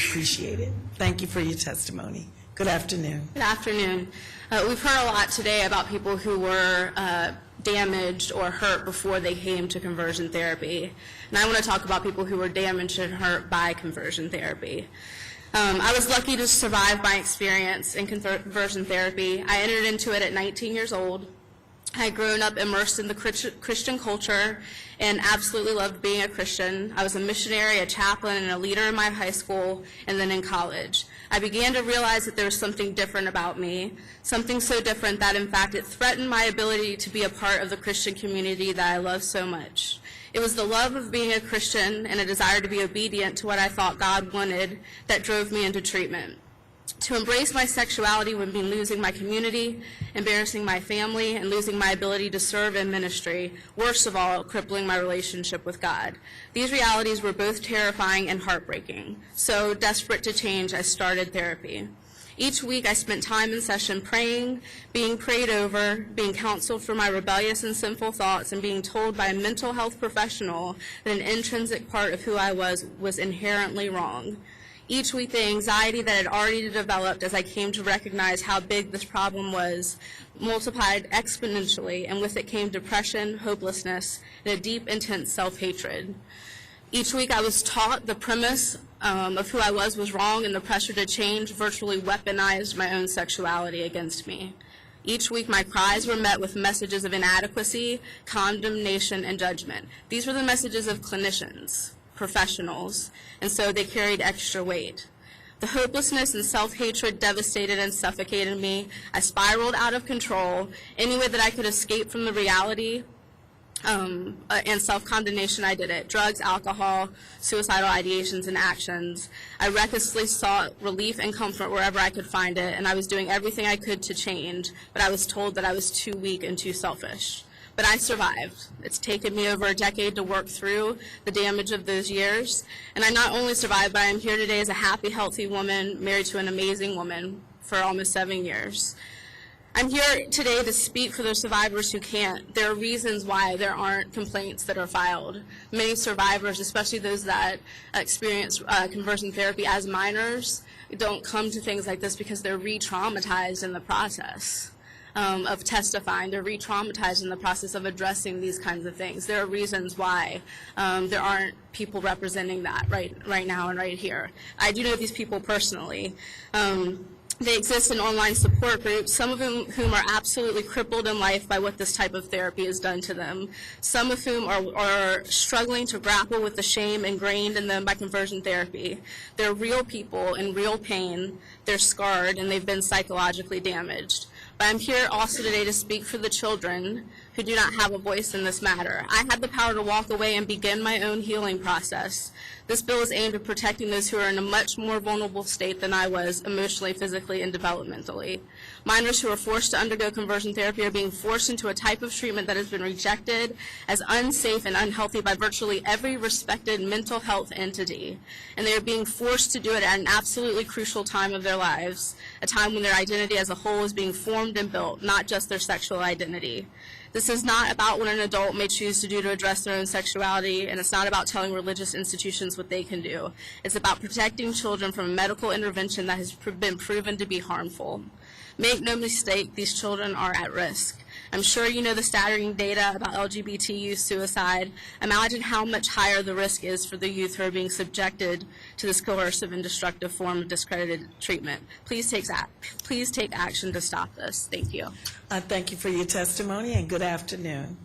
appreciate it. Thank you for your testimony. Good afternoon. Good afternoon. We've heard a lot today about people who were damaged or hurt before they came to conversion therapy. And I want to talk about people who were damaged and hurt by conversion therapy. I was lucky to survive my experience in conversion therapy. I entered into it at 19 years old. I had grown up immersed in the Christian culture and absolutely loved being a Christian. I was a missionary, a chaplain, and a leader in my high school and then in college. I began to realize that there was something different about me, something so different that in fact it threatened my ability to be a part of the Christian community that I love so much. It was the love of being a Christian and a desire to be obedient to what I thought God wanted that drove me into treatment. To embrace my sexuality would mean losing my community, embarrassing my family, and losing my ability to serve in ministry, worst of all, crippling my relationship with God. These realities were both terrifying and heartbreaking. So, desperate to change, I started therapy. Each week I spent time in session praying, being prayed over, being counseled for my rebellious and sinful thoughts, and being told by a mental health professional that an intrinsic part of who I was inherently wrong. Each week, the anxiety that had already developed as I came to recognize how big this problem was multiplied exponentially, and with it came depression, hopelessness, and a deep, intense self-hatred. Each week, I was taught the premise of who I was wrong, and the pressure to change virtually weaponized my own sexuality against me. Each week, my cries were met with messages of inadequacy, condemnation, and judgment. These were the messages of clinicians, professionals, and so they carried extra weight. The hopelessness and self-hatred devastated and suffocated me. I spiraled out of control. Any way that I could escape from the reality and self-condemnation, I did it. Drugs, alcohol, suicidal ideations and actions. I recklessly sought relief and comfort wherever I could find it, and I was doing everything I could to change, but I was told that I was too weak and too selfish. But I survived. It's taken me over a decade to work through the damage of those years. And I not only survived, but I am here today as a happy, healthy woman, married to an amazing woman for almost 7 years. I'm here today to speak for those survivors who can't. There are reasons why there aren't complaints that are filed. Many survivors, especially those that experience conversion therapy as minors, don't come to things like this because they're re-traumatized in the process of testifying. They're re-traumatized in the process of addressing these kinds of things. There are reasons why there aren't people representing that right now and right here. I do know these people personally. They exist in online support groups, some of whom are absolutely crippled in life by what this type of therapy has done to them, some of whom are struggling to grapple with the shame ingrained in them by conversion therapy. They're real people in real pain, they're scarred, and they've been psychologically damaged. But I'm here also today to speak for the children who do not have a voice in this matter. I had the power to walk away and begin my own healing process. This bill is aimed at protecting those who are in a much more vulnerable state than I was emotionally, physically, and developmentally. Minors who are forced to undergo conversion therapy are being forced into a type of treatment that has been rejected as unsafe and unhealthy by virtually every respected mental health entity. And they are being forced to do it at an absolutely crucial time of their lives, a time when their identity as a whole is being formed and built, not just their sexual identity. This is not about what an adult may choose to do to address their own sexuality, and it's not about telling religious institutions what they can do. It's about protecting children from a medical intervention that has been proven to be harmful. Make no mistake, these children are at risk. I'm sure you know the staggering data about LGBT youth suicide. Imagine how much higher the risk is for the youth who are being subjected to this coercive and destructive form of discredited treatment. Please take action to stop this. Thank you. Thank you for your testimony, and good afternoon.